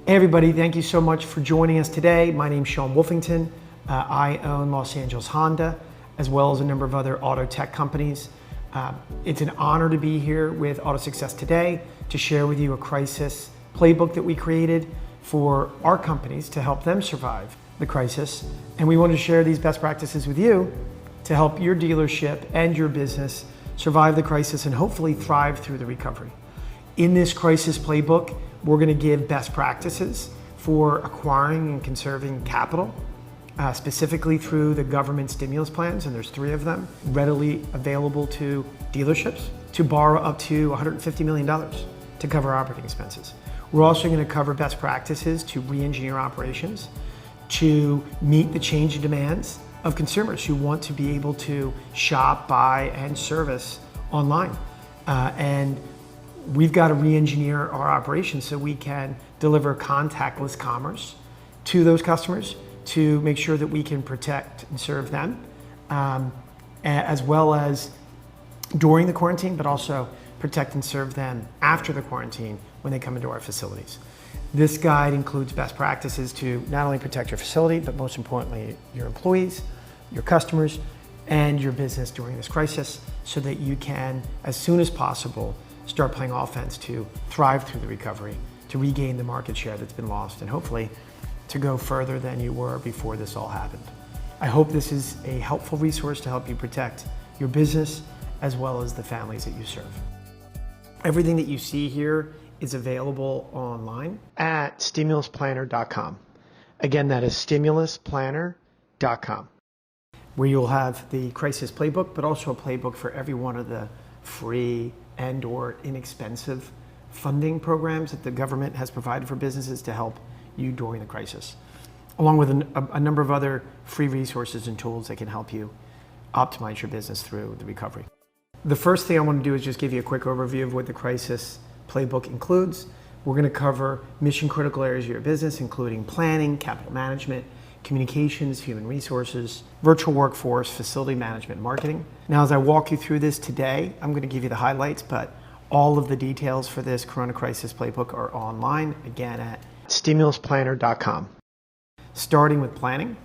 Hey everybody, thank you so much for joining us today. My name's Sean Wolfington. I own Los Angeles Honda, as well as a number of other auto tech companies. It's an honor to be here with AutoSuccess today to share with you a crisis playbook that we created for our companies to help them survive the crisis. And we want to share these best practices with you to help your dealership and your business survive the crisis and hopefully thrive through the recovery. In this crisis playbook, we're going to give best practices for acquiring and conserving capital, specifically through the government stimulus plans, and there's 3 of them, readily available to dealerships to borrow up to $150 million to cover operating expenses. We're also going to cover best practices to re-engineer operations to meet the changing demands of consumers who want to be able to shop, buy, and service online. And we've got to re-engineer our operations so we can deliver contactless commerce to those customers to make sure that we can protect and serve them, as well as during the quarantine, but also protect and serve them after the quarantine when they come into our facilities. This guide includes best practices to not only protect your facility, but most importantly, your employees, your customers, and your business during this crisis so that you can, as soon as possible, start playing offense to thrive through the recovery, to regain the market share that's been lost, and hopefully to go further than you were before this all happened. I hope this is a helpful resource to help you protect your business as well as the families that you serve. Everything that you see here is available online at stimulusplanner.com. Again, that is stimulusplanner.com, where you'll have the crisis playbook, but also a playbook for every one of the free and or inexpensive funding programs that the government has provided for businesses to help you during the crisis, along with a number of other free resources and tools that can help you optimize your business through the recovery. The first thing I want to do is just give you a quick overview of what the crisis playbook includes. We're going to cover mission critical areas of your business, including planning, capital management, communications, human resources, virtual workforce, facility management, marketing. Now, as I walk you through this today, I'm going to give you the highlights, but all of the details for this Corona Crisis Playbook are online, again, at stimulusplanner.com. Starting with planning.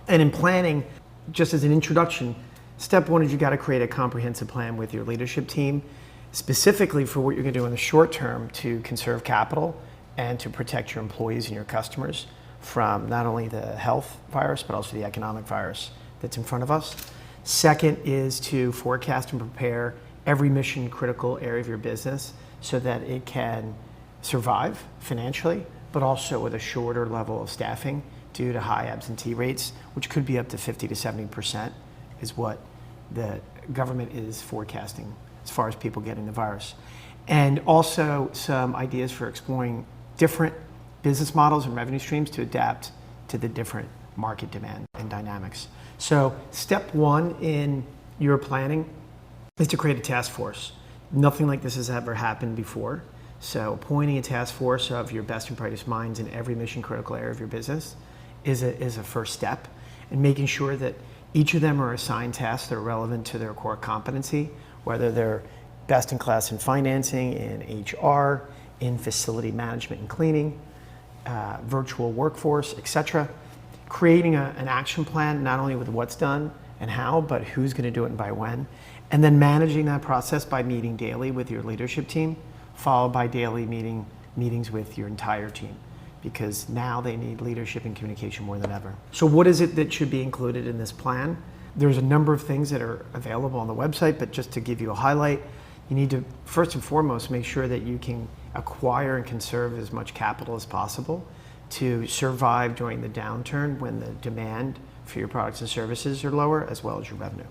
And in planning, just as an introduction, step 1 is you got to create a comprehensive plan with your leadership team, specifically for what you're going to do in the short term to conserve capital and to protect your employees and your customers from not only the health virus, but also the economic virus that's in front of us. Second is to forecast and prepare every mission critical area of your business so that it can survive financially, but also with a shorter level of staffing due to high absentee rates, which could be up to 50 to 70% is what the government is forecasting as far as people getting the virus. And also some ideas for exploring different business models and revenue streams to adapt to the different market demand and dynamics. So step 1 in your planning is to create a task force. Nothing like this has ever happened before. So appointing a task force of your best and brightest minds in every mission critical area of your business is a first step, and making sure that each of them are assigned tasks that are relevant to their core competency, whether they're best in class in financing, in HR, in facility management and cleaning, virtual workforce, etc. Creating an action plan, not only with what's done and how, but who's going to do it and by when. And then managing that process by meeting daily with your leadership team, followed by daily meetings with your entire team, because now they need leadership and communication more than ever. So what is it that should be included in this plan? There's a number of things that are available on the website, but just to give you a highlight, you need to first and foremost make sure that you can acquire and conserve as much capital as possible to survive during the downturn when the demand for your products and services are lower, as well as your revenue.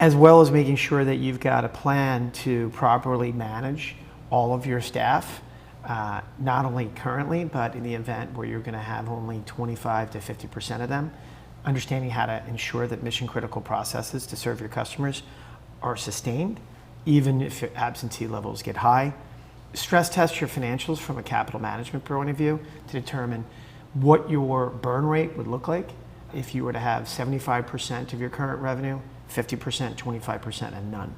As well as making sure that you've got a plan to properly manage all of your staff, not only currently, but in the event where you're going to have only 25 to 50% of them, understanding how to ensure that mission critical processes to serve your customers are sustained, even if your absentee levels get high. Stress test your financials from a capital management point of view to determine what your burn rate would look like if you were to have 75% of your current revenue, 50%, 25%, and none.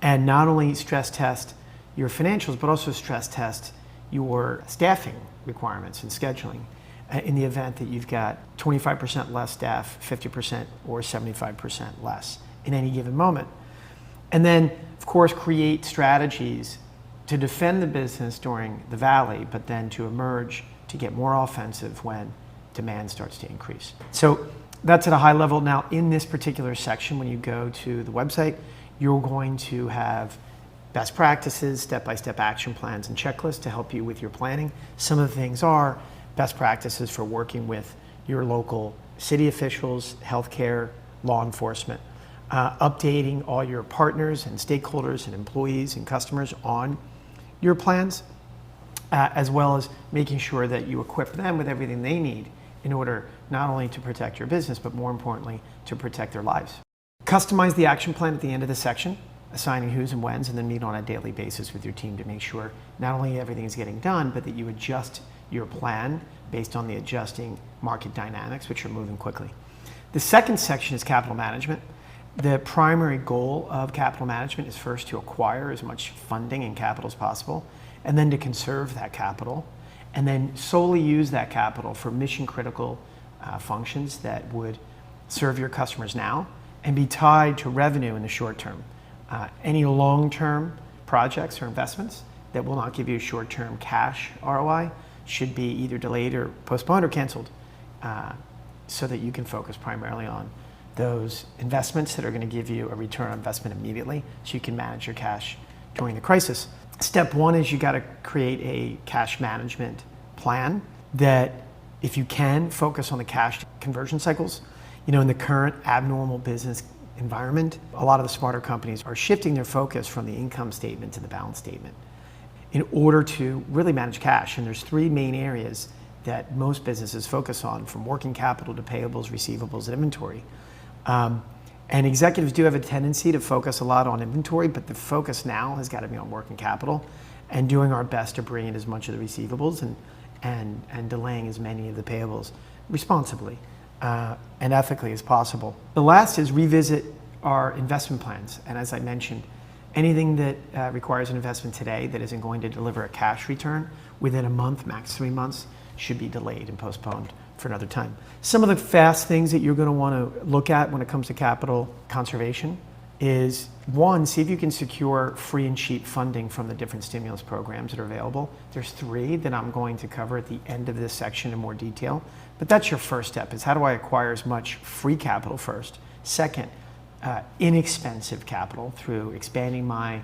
And not only stress test your financials, but also stress test your staffing requirements and scheduling in the event that you've got 25% less staff, 50% or 75% less in any given moment. And then, of course, create strategies to defend the business during the valley, but then to emerge to get more offensive when demand starts to increase. So that's at a high level. Now, in this particular section, when you go to the website, you're going to have best practices, step-by-step action plans, and checklists to help you with your planning. Some of the things are best practices for working with your local city officials, healthcare, law enforcement, updating all your partners and stakeholders and employees and customers on your plans, as well as making sure that you equip them with everything they need in order not only to protect your business, but more importantly, to protect their lives. Customize the action plan at the end of the section, assigning who's and when's, and then meet on a daily basis with your team to make sure not only everything is getting done, but that you adjust your plan based on the adjusting market dynamics, which are moving quickly. The second section is capital management. The primary goal of capital management is first to acquire as much funding and capital as possible, and then to conserve that capital, and then solely use that capital for mission critical functions that would serve your customers now and be tied to revenue in the short term. Any long-term projects or investments that will not give you a short-term cash ROI should be either delayed or postponed or canceled, so that you can focus primarily on those investments that are going to give you a return on investment immediately, so you can manage your cash during the crisis. Step one is you got to create a cash management plan that, if you can, focus on the cash conversion cycles. You know, in the current abnormal business environment, a lot of the smarter companies are shifting their focus from the income statement to the balance statement in order to really manage cash. And there's three main areas that most businesses focus on, from working capital to payables, receivables, and inventory. And executives do have a tendency to focus a lot on inventory, but the focus now has got to be on working capital and doing our best to bring in as much of the receivables and delaying as many of the payables responsibly and ethically as possible. The last is revisit our investment plans. And as I mentioned, anything that requires an investment today that isn't going to deliver a cash return within a month, max 3 months, should be delayed and postponed for another time. Some of the fast things that you're going to want to look at when it comes to capital conservation is, one, see if you can secure free and cheap funding from the different stimulus programs that are available. There's 3 that I'm going to cover at the end of this section in more detail. But that's your first step, is how do I acquire as much free capital first? Second, inexpensive capital through expanding my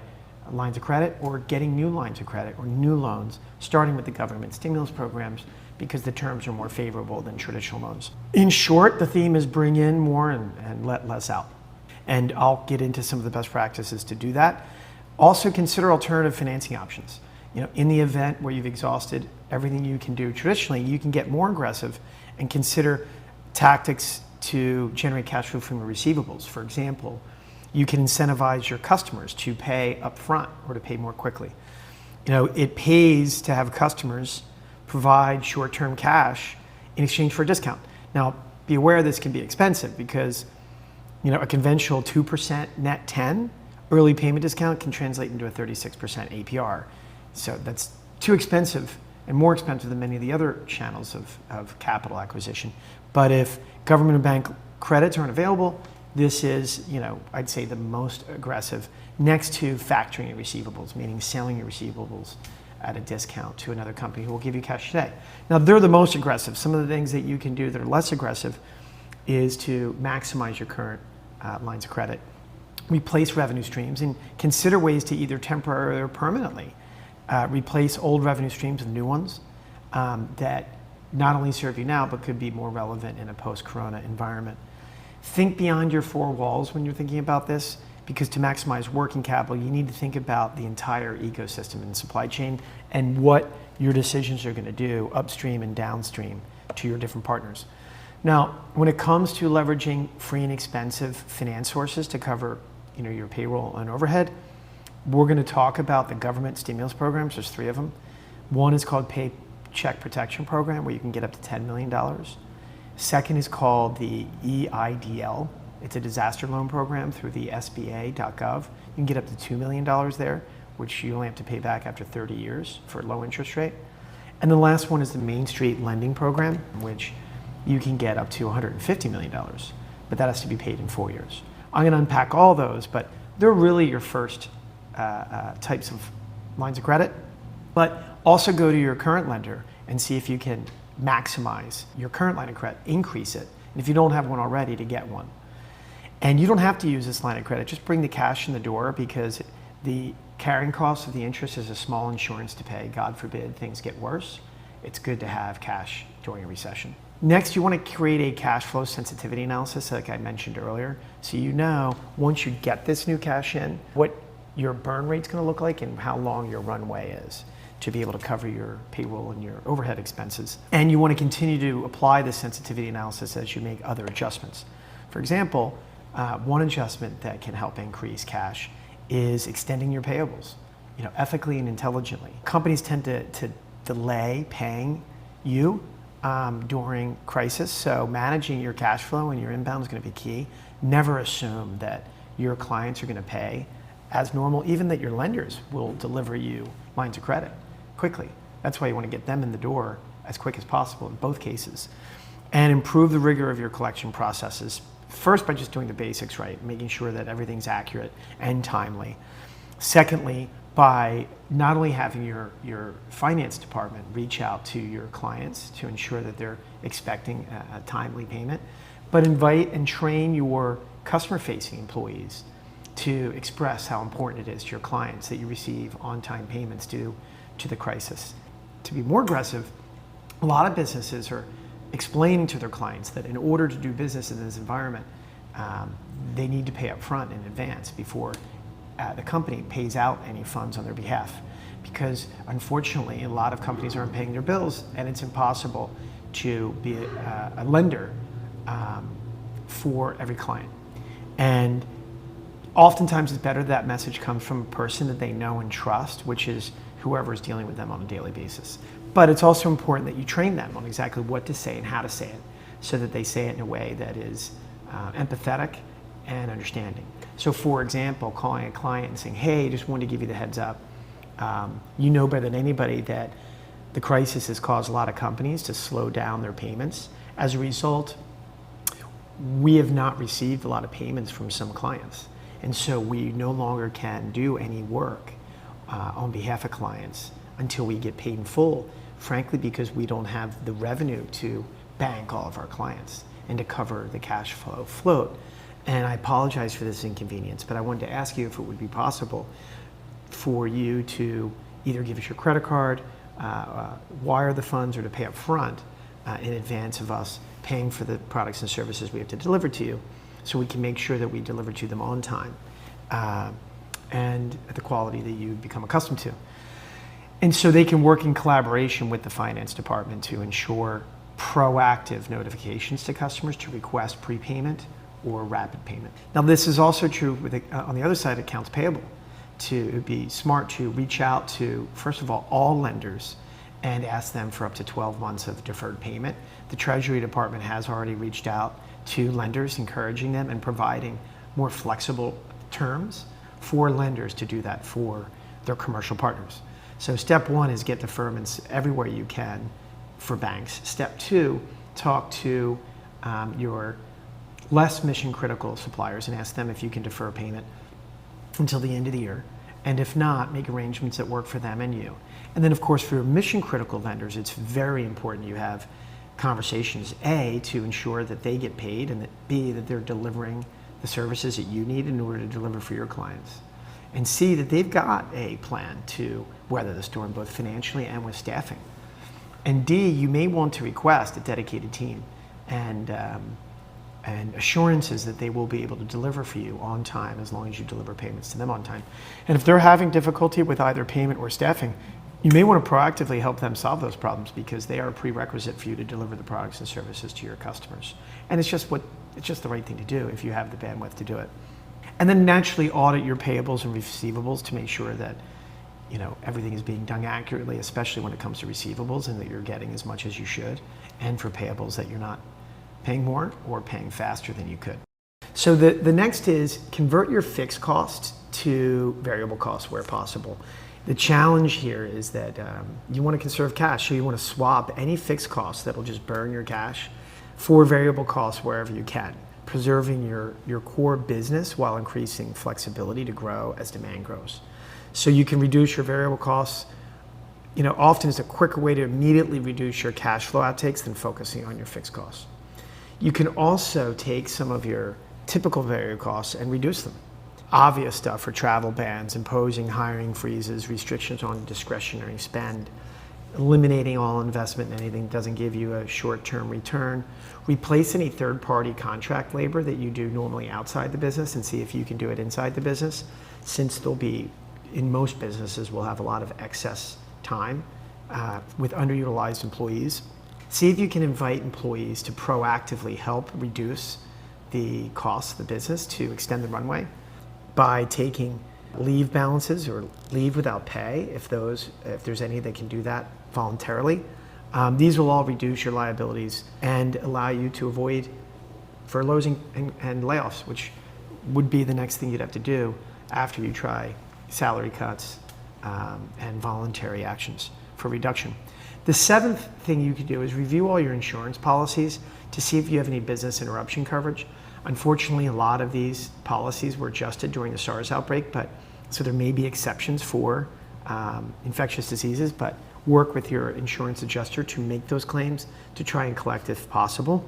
lines of credit or getting new lines of credit or new loans, starting with the government stimulus programs, because the terms are more favorable than traditional loans. In short, the theme is bring in more and let less out. And I'll get into some of the best practices to do that. Also consider alternative financing options. You know, in the event where you've exhausted everything you can do traditionally, you can get more aggressive and consider tactics to generate cash flow from your receivables. For example, you can incentivize your customers to pay upfront or to pay more quickly. You know, it pays to have customers provide short-term cash in exchange for a discount. Now, be aware this can be expensive because, you know, a conventional 2% net 10 early payment discount can translate into a 36% APR. So that's too expensive and more expensive than many of the other channels of capital acquisition. But if government and bank credits aren't available, this is, you know, I'd say the most aggressive, next to factoring your receivables, meaning selling your receivables at a discount to another company who will give you cash today. Now, they're the most aggressive. Some of the things that you can do that are less aggressive is to maximize your current lines of credit, replace revenue streams, and consider ways to either temporarily or permanently replace old revenue streams with new ones that not only serve you now, but could be more relevant in a post-corona environment. Think beyond your 4 walls when you're thinking about this, because to maximize working capital, you need to think about the entire ecosystem and supply chain and what your decisions are going to do upstream and downstream to your different partners. Now, when it comes to leveraging free and expensive finance sources to cover, you know, your payroll and overhead, we're going to talk about the government stimulus programs. There's 3 of them. One is called Paycheck Protection Program, where you can get up to $10 million. Second is called the EIDL. It's a disaster loan program through the SBA.gov. You can get up to $2 million there, which you only have to pay back after 30 years for a low interest rate. And the last one is the Main Street Lending Program, which you can get up to $150 million, but that has to be paid in 4 years. I'm going to unpack all those, but they're really your first types of lines of credit. But also go to your current lender and see if you can maximize your current line of credit, increase it, and if you don't have one already, to get one. And you don't have to use this line of credit, just bring the cash in the door, because the carrying cost of the interest is a small insurance to pay. God forbid things get worse. It's good to have cash during a recession. Next, you want to create a cash flow sensitivity analysis, like I mentioned earlier. So you know, once you get this new cash in, what your burn rate's going to look like and how long your runway is to be able to cover your payroll and your overhead expenses. And you want to continue to apply this sensitivity analysis as you make other adjustments. For example, one adjustment that can help increase cash is extending your payables, ethically and intelligently. Companies tend to delay paying you during crisis, so managing your cash flow and your inbound is going to be key. Never assume that your clients are going to pay as normal, even that your lenders will deliver you lines of credit quickly. That's why you want to get them in the door as quick as possible in both cases. And improve the rigor of your collection processes. First, by just doing the basics right, making sure that everything's accurate and timely. Secondly, by not only having your finance department reach out to your clients to ensure that they're expecting a timely payment, but invite and train your customer-facing employees to express how important it is to your clients that you receive on-time payments due to the crisis. To be more aggressive, a lot of businesses are explaining to their clients that in order to do business in this environment, they need to pay up front in advance before the company pays out any funds on their behalf. Because unfortunately, a lot of companies aren't paying their bills, and it's impossible to be a lender for every client. And oftentimes it's better that message comes from a person that they know and trust, which is whoever is dealing with them on a daily basis. But it's also important that you train them on exactly what to say and how to say it, so that they say it in a way that is empathetic and understanding. So for example, calling a client and saying, hey, just wanted to give you the heads up. You know better than anybody that the crisis has caused a lot of companies to slow down their payments. As a result, we have not received a lot of payments from some clients. And so we no longer can do any work on behalf of clients until we get paid in full, frankly, because we don't have the revenue to bank all of our clients and to cover the cash flow float. And I apologize for this inconvenience, but I wanted to ask you if it would be possible for you to either give us your credit card, wire the funds, or to pay up front in advance of us paying for the products and services we have to deliver to you, so we can make sure that we deliver to them on time and at the quality that you become accustomed to. And so they can work in collaboration with the finance department to ensure proactive notifications to customers to request prepayment or rapid payment. Now, this is also true with on the other side, accounts payable, to be smart to reach out to, first of all lenders and ask them for up to 12 months of deferred payment. The Treasury Department has already reached out to lenders, encouraging them and providing more flexible terms for lenders to do that for their commercial partners. So step one is get deferments everywhere you can for banks. Step two, talk to your less mission critical suppliers and ask them if you can defer payment until the end of the year. And if not, make arrangements that work for them and you. And then of course, for your mission critical lenders, it's very important you have conversations, A, to ensure that they get paid, and that B, that they're delivering the services that you need in order to deliver for your clients. And C, that they've got a plan to weather the storm, both financially and with staffing. And D, you may want to request a dedicated team and assurances that they will be able to deliver for you on time, as long as you deliver payments to them on time. And if they're having difficulty with either payment or staffing, you may want to proactively help them solve those problems, because they are a prerequisite for you to deliver the products and services to your customers. And it's just the right thing to do if you have the bandwidth to do it. And then naturally audit your payables and receivables to make sure that everything is being done accurately, especially when it comes to receivables, and that you're getting as much as you should, and for payables that you're not paying more or paying faster than you could. So the next is convert your fixed costs to variable costs where possible. The challenge here is that you want to conserve cash, so you want to swap any fixed costs that will just burn your cash for variable costs wherever you can, preserving your core business while increasing flexibility to grow as demand grows. So you can reduce your variable costs. Often it's a quicker way to immediately reduce your cash flow outtakes than focusing on your fixed costs. You can also take some of your typical variable costs and reduce them. Obvious stuff for travel bans, imposing hiring freezes, restrictions on discretionary spend, eliminating all investment in anything that doesn't give you a short-term return. Replace any third-party contract labor that you do normally outside the business and see if you can do it inside the business, since in most businesses, we'll have a lot of excess time with underutilized employees. See if you can invite employees to proactively help reduce the costs of the business to extend the runway by taking leave balances or leave without pay, if there's any that can do that voluntarily. These will all reduce your liabilities and allow you to avoid furloughs and layoffs, which would be the next thing you'd have to do after you try salary cuts and voluntary actions for reduction. The seventh thing you could do is review all your insurance policies to see if you have any business interruption coverage. Unfortunately, a lot of these policies were adjusted during the SARS outbreak, so there may be exceptions for infectious diseases, but work with your insurance adjuster to make those claims to try and collect if possible.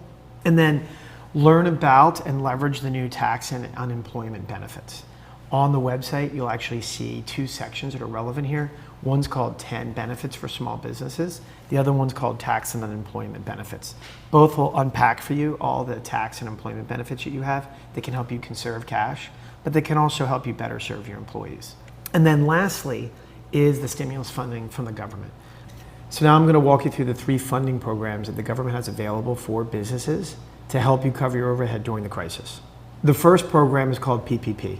And then learn about and leverage the new tax and unemployment benefits. On the website, you'll actually see two sections that are relevant here. One's called 10 benefits for small businesses. The other one's called tax and unemployment benefits. Both will unpack for you all the tax and employment benefits that you have that can help you conserve cash, but they can also help you better serve your employees. And then lastly is the stimulus funding from the government. So now I'm going to walk you through the 3 funding programs that the government has available for businesses to help you cover your overhead during the crisis. The first program is called PPP.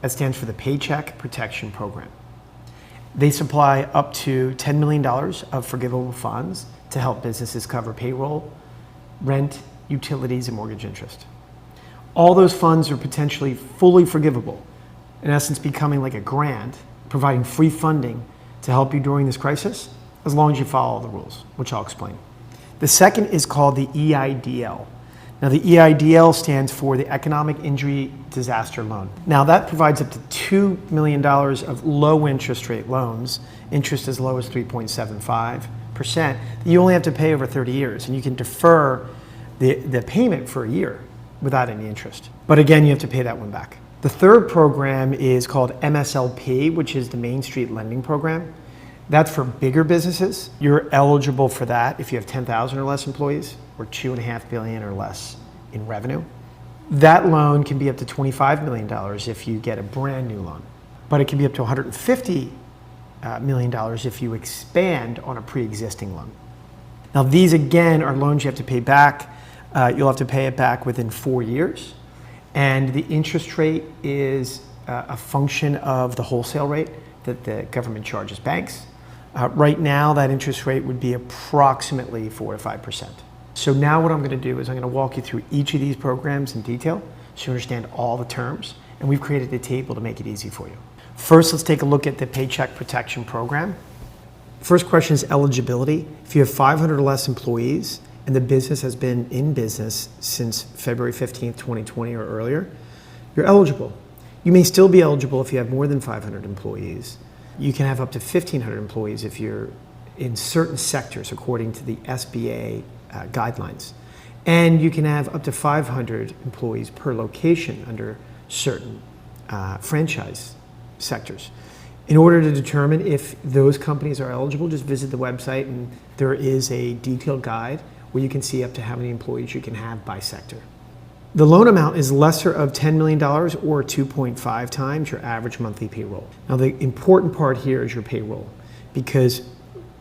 That stands for the Paycheck Protection Program. They supply up to $10 million of forgivable funds to help businesses cover payroll, rent, utilities, and mortgage interest. All those funds are potentially fully forgivable, in essence becoming like a grant, providing free funding to help you during this crisis, as long as you follow all the rules, which I'll explain. The second is called the EIDL. Now, the EIDL stands for the Economic Injury Disaster Loan. Now, that provides up to $2 million of low interest rate loans, interest as low as 3.75%. You only have to pay over 30 years, and you can defer the payment for a year without any interest. But again, you have to pay that one back. The third program is called MSLP, which is the Main Street Lending Program. That's for bigger businesses. You're eligible for that if you have 10,000 or less employees or $2.5 billion or less in revenue. That loan can be up to $25 million if you get a brand new loan, but it can be up to $150 million if you expand on a pre-existing loan. Now, these again are loans you have to pay back. You'll have to pay it back within 4 years, and the interest rate is a function of the wholesale rate that the government charges banks. Right now, that interest rate would be approximately 4 to 5%. So now what I'm going to do is I'm going to walk you through each of these programs in detail so you understand all the terms, and we've created a table to make it easy for you. First, let's take a look at the Paycheck Protection Program. First question is eligibility. If you have 500 or less employees and the business has been in business since February 15th, 2020 or earlier, you're eligible. You may still be eligible if you have more than 500 employees. You can have up to 1,500 employees if you're in certain sectors according to the SBA guidelines. And you can have up to 500 employees per location under certain franchise sectors. In order to determine if those companies are eligible, just visit the website and there is a detailed guide where you can see up to how many employees you can have by sector. The loan amount is lesser of $10 million or 2.5 times your average monthly payroll. Now, the important part here is your payroll, because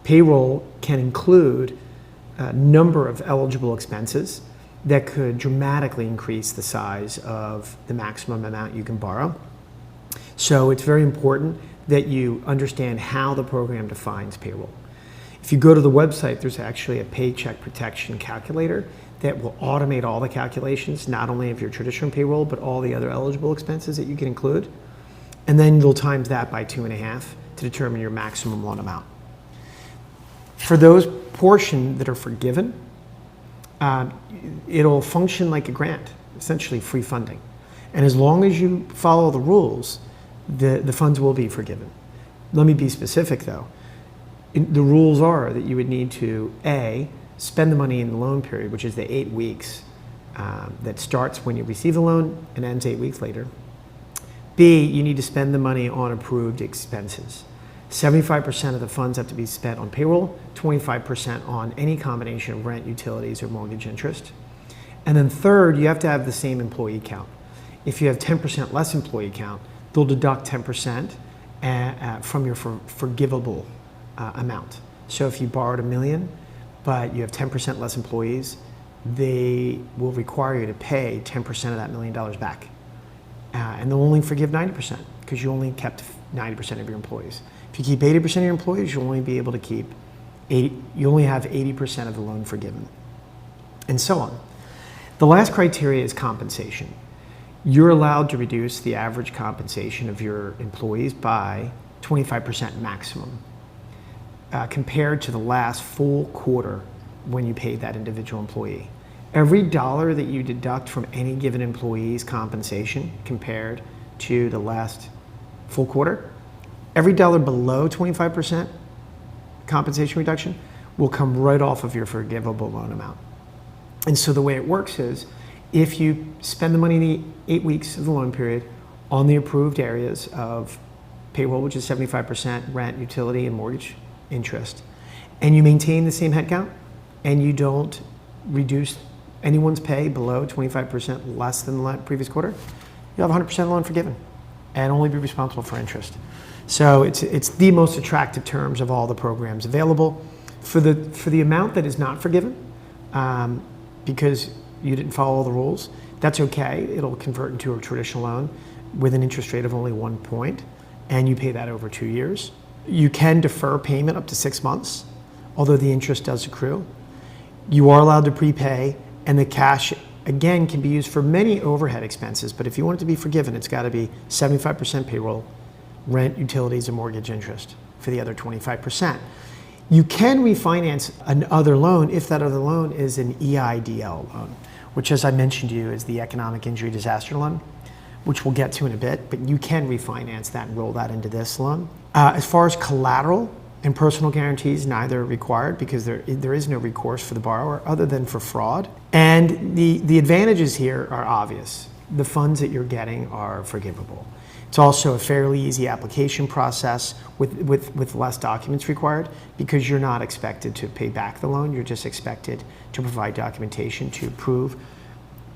payroll can include a number of eligible expenses that could dramatically increase the size of the maximum amount you can borrow. So it's very important that you understand how the program defines payroll. If you go to the website, there's actually a paycheck protection calculator that will automate all the calculations, not only of your traditional payroll, but all the other eligible expenses that you can include. And then you'll times that by 2.5 to determine your maximum loan amount. For those portions that are forgiven, it'll function like a grant, essentially free funding. And as long as you follow the rules, the funds will be forgiven. Let me be specific though. The rules are that you would need to, A, spend the money in the loan period, which is the 8 weeks that starts when you receive the loan and ends 8 weeks later. B, you need to spend the money on approved expenses. 75% of the funds have to be spent on payroll, 25% on any combination of rent, utilities, or mortgage interest. And then third, you have to have the same employee count. If you have 10% less employee count, they'll deduct 10% from your forgivable amount. So if you borrowed $1 million, but you have 10% less employees, they will require you to pay 10% of that $1 million back. And they'll only forgive 90% because you only kept 90% of your employees. If you keep 80% of your employees, you'll only be able to keep you only have 80% of the loan forgiven, and so on. The last criteria is compensation. You're allowed to reduce the average compensation of your employees by 25% maximum compared to the last full quarter when you paid that individual employee. Every dollar that you deduct from any given employee's compensation compared to the last full quarter, every dollar below 25% compensation reduction will come right off of your forgivable loan amount. And so the way it works is, if you spend the money in the 8 weeks of the loan period on the approved areas of payroll, which is 75%, rent, utility, and mortgage interest, and you maintain the same headcount, and you don't reduce anyone's pay below 25% less than the previous quarter, you'll have 100% of the loan forgiven and only be responsible for interest. So it's the most attractive terms of all the programs available. For the amount that is not forgiven, because you didn't follow the rules, that's okay. It'll convert into a traditional loan with an interest rate of only 1 point, and you pay that over 2 years. You can defer payment up to 6 months, although the interest does accrue. You are allowed to prepay, and the cash, again, can be used for many overhead expenses, but if you want it to be forgiven, it's got to be 75% payroll, rent, utilities, and mortgage interest for the other 25%. You can refinance another loan if that other loan is an EIDL loan, which, as I mentioned to you, is the economic injury disaster loan, which we'll get to in a bit, but you can refinance that and roll that into this loan. As far as collateral and personal guarantees, neither are required because there is no recourse for the borrower other than for fraud. And the advantages here are obvious. The funds that you're getting are forgivable. It's also a fairly easy application process with less documents required because you're not expected to pay back the loan. You're just expected to provide documentation to prove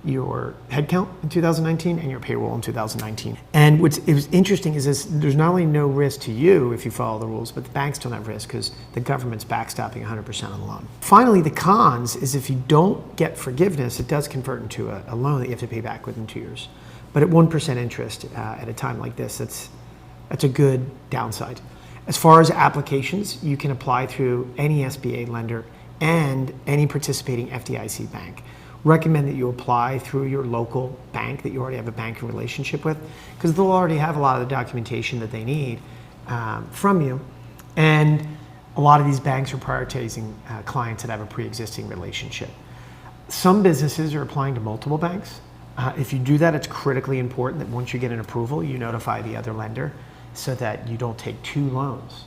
your headcount in 2019 and your payroll in 2019. And what's interesting is there's not only no risk to you if you follow the rules, but the banks don't have risk because the government's backstopping 100% of the loan. Finally, the cons is if you don't get forgiveness, it does convert into a loan that you have to pay back within 2 years. But at 1% interest at a time like this, that's a good downside. As far as applications, you can apply through any SBA lender and any participating FDIC bank. Recommend that you apply through your local bank that you already have a banking relationship with, because they'll already have a lot of the documentation that they need from you. And a lot of these banks are prioritizing clients that have a pre-existing relationship. Some businesses are applying to multiple banks. If you do that, it's critically important that once you get an approval, you notify the other lender so that you don't take 2 loans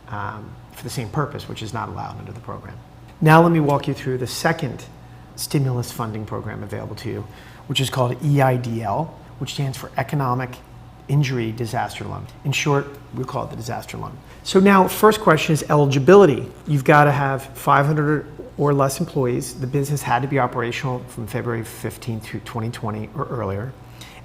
for the same purpose, which is not allowed under the program. Now let me walk you through the second stimulus funding program available to you, which is called EIDL, which stands for Economic Injury Disaster Loan. In short, we call it the disaster loan. So now, first question is eligibility. You've got to have 500 or less employees. The business had to be operational from February 15th through 2020 or earlier.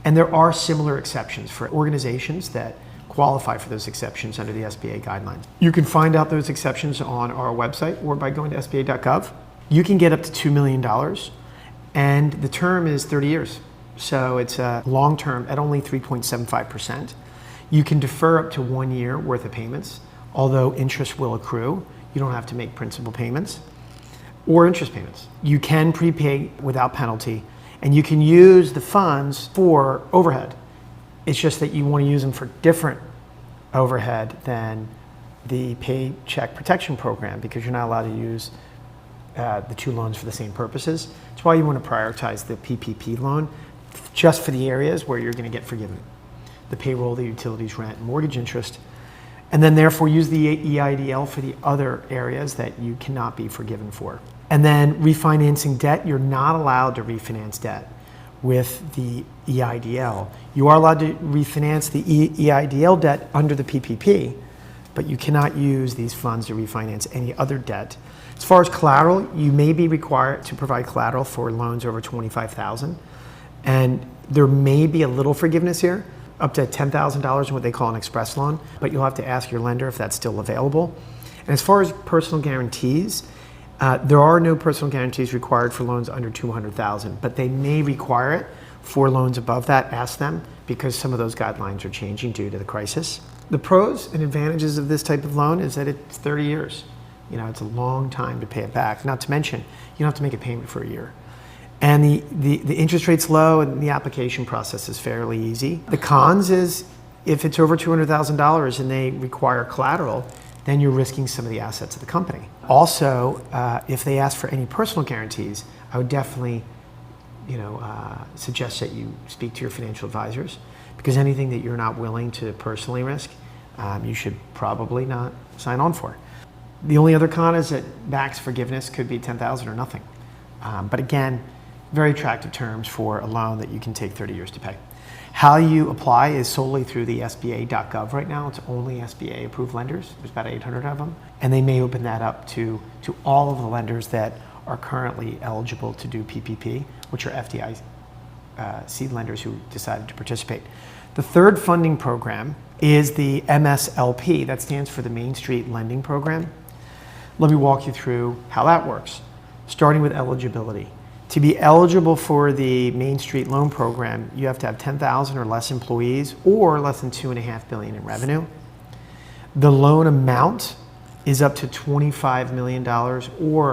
And there are similar exceptions for organizations that qualify for those exceptions under the SBA guidelines. You can find out those exceptions on our website or by going to SBA.gov. You can get up to $2 million, and the term is 30 years. So it's a long term at only 3.75%. You can defer up to 1 year worth of payments, although interest will accrue. You don't have to make principal payments or interest payments. You can prepay without penalty, and you can use the funds for overhead. It's just that you want to use them for different overhead than the Paycheck Protection Program, because you're not allowed to use the two loans for the same purposes. That's why you want to prioritize the PPP loan just for the areas where you're going to get forgiven. The payroll, the utilities, rent, and mortgage interest. And then therefore use the EIDL for the other areas that you cannot be forgiven for. And then refinancing debt, you're not allowed to refinance debt with the EIDL. You are allowed to refinance the EIDL debt under the PPP, but you cannot use these funds to refinance any other debt. As far as collateral, you may be required to provide collateral for loans over $25,000, and there may be a little forgiveness here, up to $10,000 in what they call an express loan, but you'll have to ask your lender if that's still available. And as far as personal guarantees, there are no personal guarantees required for loans under $200,000, but they may require it for loans above that. Ask them, because some of those guidelines are changing due to the crisis. The pros and advantages of this type of loan is that it's 30 years. You know, it's a long time to pay it back. Not to mention, you don't have to make a payment for a year. And the interest rate's low, and the application process is fairly easy. The cons is if it's over $200,000 and they require collateral, then you're risking some of the assets of the company. Also, if they ask for any personal guarantees, I would definitely suggest that you speak to your financial advisors, because anything that you're not willing to personally risk, you should probably not sign on for. The only other con is that max forgiveness could be $10,000 or nothing. But again, very attractive terms for a loan that you can take 30 years to pay. How you apply is solely through the SBA.gov right now. It's only SBA approved lenders. There's about 800 of them. And they may open that up to all of the lenders that are currently eligible to do PPP, which are FDIC lenders who decided to participate. The third funding program is the MSLP. That stands for the Main Street Lending Program. Let me walk you through how that works, starting with eligibility. To be eligible for the Main Street Loan Program, you have to have 10,000 or less employees or less than $2.5 billion in revenue. The loan amount is up to $25 million or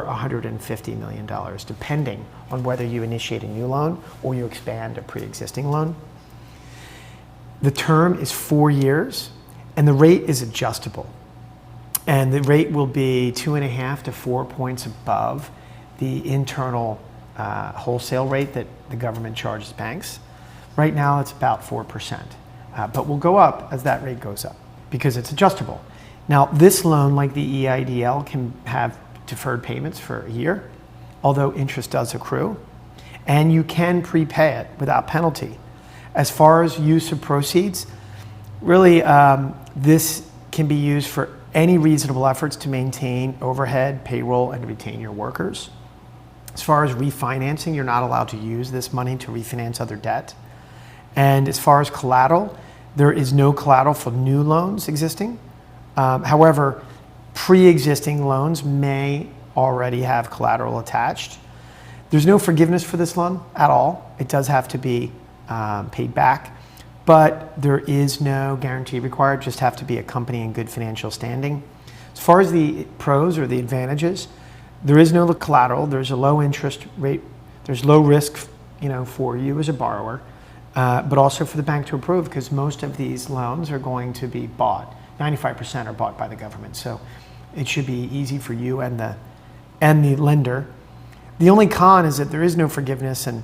$150 million, depending on whether you initiate a new loan or you expand a pre-existing loan. The term is 4 years, and the rate is adjustable. And the rate will be 2.5 to 4 points above the internal wholesale rate that the government charges banks. Right now it's about 4%, but will go up as that rate goes up because it's adjustable. Now this loan, like the EIDL, can have deferred payments for a year, although interest does accrue, and you can prepay it without penalty. As far as use of proceeds, really this can be used for any reasonable efforts to maintain overhead, payroll, and to retain your workers. As far as refinancing, you're not allowed to use this money to refinance other debt. And as far as collateral, there is no collateral for new loans existing. However, pre-existing loans may already have collateral attached. There's no forgiveness for this loan at all. It does have to be paid back, but there is no guarantee required, just have to be a company in good financial standing. As far as the pros or the advantages, there is no collateral, there's a low interest rate, there's low risk for you as a borrower, but also for the bank to approve, because most of these loans are going to be bought. 95% are bought by the government, so it should be easy for you and the lender. The only con is that there is no forgiveness, and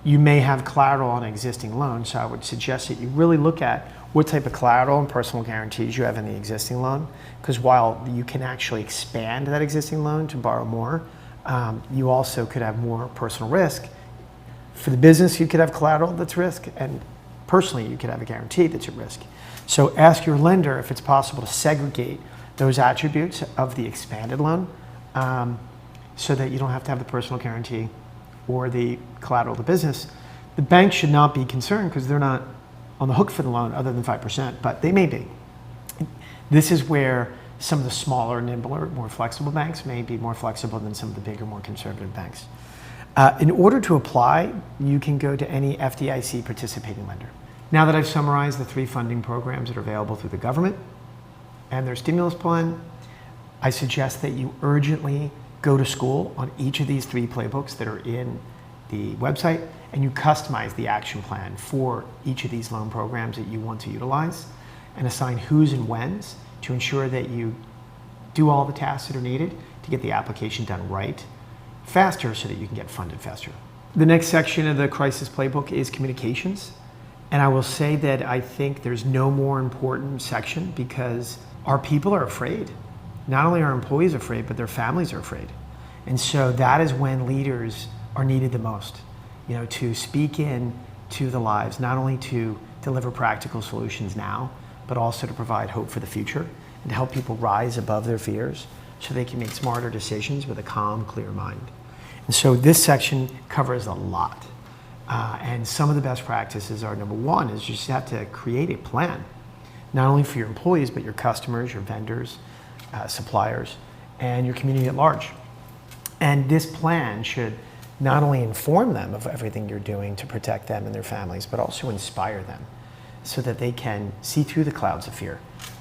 you may have collateral on an existing loan, so I would suggest that you really look at what type of collateral and personal guarantees you have in the existing loan, because while you can actually expand that existing loan to borrow more, you also could have more personal risk. For the business, you could have collateral that's risk, and personally, you could have a guarantee that's at risk. So ask your lender if it's possible to segregate those attributes of the expanded loan so that you don't have to have the personal guarantee or the collateral of the business. The bank should not be concerned because they're not on the hook for the loan other than 5%, but they may be. This is where some of the smaller, nimbler, more flexible banks may be more flexible than some of the bigger, more conservative banks. In order to apply, you can go to any FDIC participating lender. Now that I've summarized the 3 funding programs that are available through the government and their stimulus plan, I suggest that you urgently go to school on each of these 3 playbooks that are in the website, and you customize the action plan for each of these loan programs that you want to utilize, and assign who's and when's to ensure that you do all the tasks that are needed to get the application done right, faster, so that you can get funded faster. The next section of the Crisis Playbook is communications. And I will say that I think there's no more important section, because our people are afraid. Not only are employees afraid, but their families are afraid. And so that is when leaders are needed the most, to speak in to the lives, not only to deliver practical solutions now, but also to provide hope for the future and to help people rise above their fears so they can make smarter decisions with a calm, clear mind. And so this section covers a lot. And some of the best practices are, number one, is you just have to create a plan, not only for your employees, but your customers, your vendors, suppliers, and your community at large. And this plan should not only inform them of everything you're doing to protect them and their families, but also inspire them so that they can see through the clouds of fear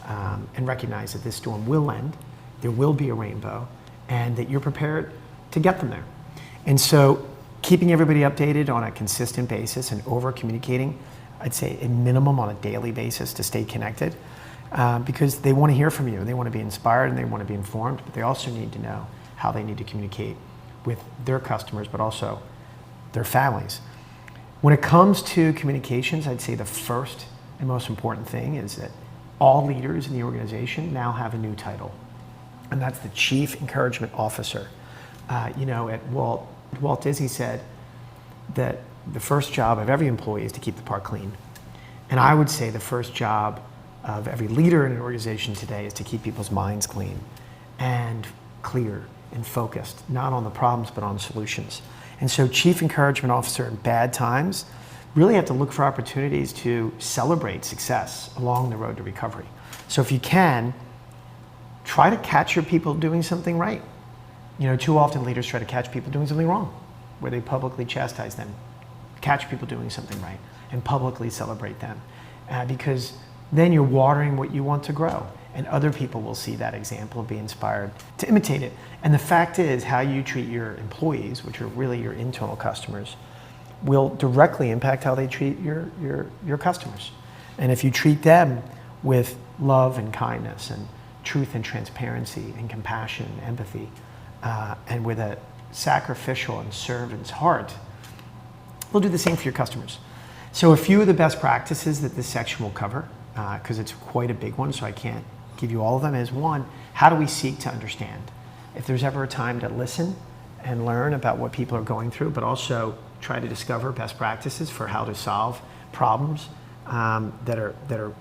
and recognize that this storm will end, there will be a rainbow, and that you're prepared to get them there. And so keeping everybody updated on a consistent basis and over-communicating, I'd say a minimum on a daily basis to stay connected, because they want to hear from you, they want to be inspired and they want to be informed, but they also need to know how they need to communicate with their customers, but also their families. When it comes to communications, I'd say the first and most important thing is that all leaders in the organization now have a new title, and that's the Chief Encouragement Officer. At Walt Disney said that the first job of every employee is to keep the park clean. And I would say the first job of every leader in an organization today is to keep people's minds clean and clear and focused, not on the problems, but on solutions. And so Chief Encouragement Officer in bad times really have to look for opportunities to celebrate success along the road to recovery. So if you can, try to catch your people doing something right. Too often leaders try to catch people doing something wrong, where they publicly chastise them. Catch people doing something right and publicly celebrate them, because then you're watering what you want to grow, and other people will see that example and be inspired to imitate it. And the fact is, how you treat your employees, which are really your internal customers, will directly impact how they treat your customers. And if you treat them with love and kindness and truth and transparency and compassion and empathy, and with a sacrificial and servant's heart, we'll do the same for your customers. So a few of the best practices that this section will cover, because it's quite a big one, so I can't give you all of them, is one, how do we seek to understand? If there's ever a time to listen and learn about what people are going through, but also try to discover best practices for how to solve problems that are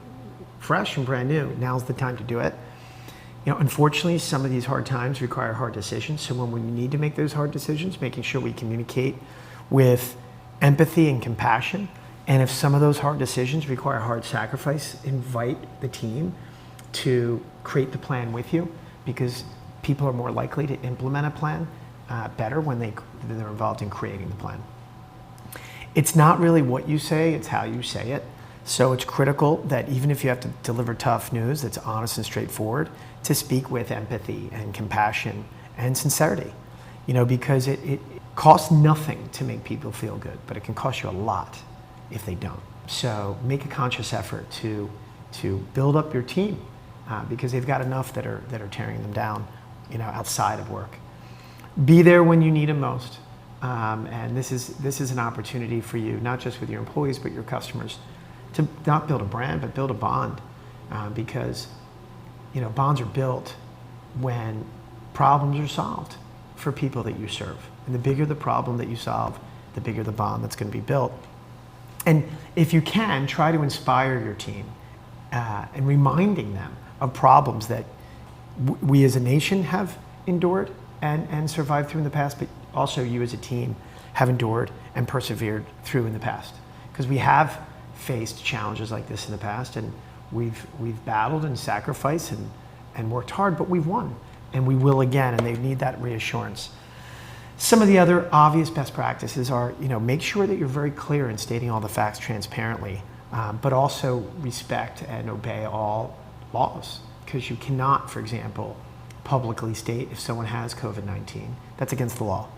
fresh and brand new, now's the time to do it. Unfortunately, some of these hard times require hard decisions. So when we need to make those hard decisions, making sure we communicate with empathy and compassion. And if some of those hard decisions require hard sacrifice, invite the team to create the plan with you, because people are more likely to implement a plan better when they're involved in creating the plan. It's not really what you say, it's how you say it. So it's critical that even if you have to deliver tough news that's honest and straightforward, to speak with empathy and compassion and sincerity, because it costs nothing to make people feel good, but it can cost you a lot if they don't. So make a conscious effort to build up your team, because they've got enough that are tearing them down, outside of work. Be there when you need them most, and this is an opportunity for you, not just with your employees but your customers, to not build a brand but build a bond, because bonds are built when problems are solved for people that you serve. And the bigger the problem that you solve, the bigger the bond that's going to be built. And if you can, try to inspire your team and reminding them of problems that we as a nation have endured and survived through in the past, but also you as a team have endured and persevered through in the past. Because we have faced challenges like this in the past, and we've battled and sacrificed and worked hard, but we've won, and we will again, and they need that reassurance. Some of the other obvious best practices are, make sure that you're very clear in stating all the facts transparently, but also respect and obey all laws, because you cannot, for example, publicly state if someone has COVID-19. That's against the law.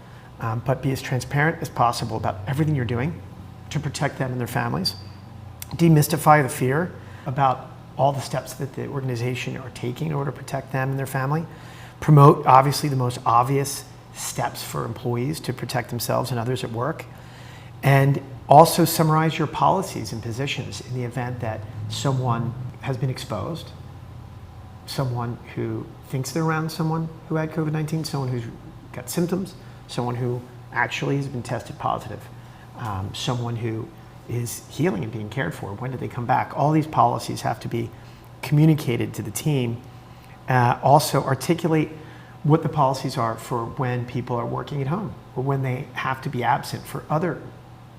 But be as transparent as possible about everything you're doing to protect them and their families. Demystify the fear about all the steps that the organization are taking in order to protect them and their family. Promote, obviously, the most obvious steps for employees to protect themselves and others at work. And also summarize your policies and positions in the event that someone has been exposed, someone who thinks they're around someone who had COVID-19, someone who's got symptoms, someone who actually has been tested positive, someone who is healing and being cared for. When did they come back? All these policies have to be communicated to the team. Also articulate what the policies are for when people are working at home or when they have to be absent for other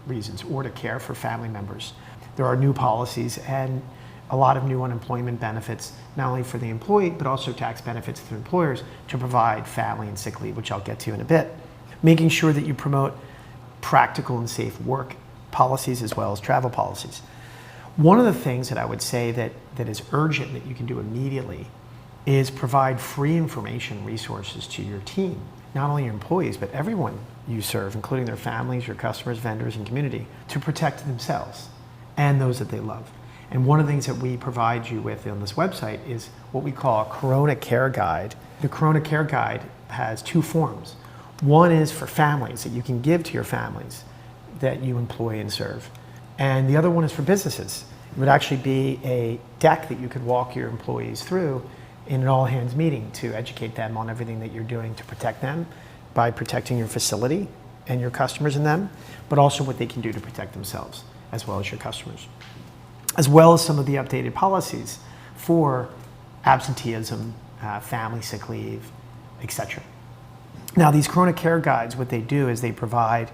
reasons or to care for family members. There are new policies and a lot of new unemployment benefits, not only for the employee, but also tax benefits to employers to provide family and sick leave, which I'll get to in a bit. Making sure that you promote practical and safe work policies as well as travel policies. One of the things that I would say that is urgent that you can do immediately is provide free information resources to your team, not only your employees, but everyone you serve, including their families, your customers, vendors, and community, to protect themselves and those that they love. And one of the things that we provide you with on this website is what we call a Corona Care Guide. The Corona Care Guide has two forms. One is for families that you can give to your families that you employ and serve. And the other one is for businesses. It would actually be a deck that you could walk your employees through in an all-hands meeting to educate them on everything that you're doing to protect them by protecting your facility and your customers and them, but also what they can do to protect themselves as well as your customers, as well as some of the updated policies for absenteeism, family sick leave, etc. Now, these Corona Care Guides, what they do is they provide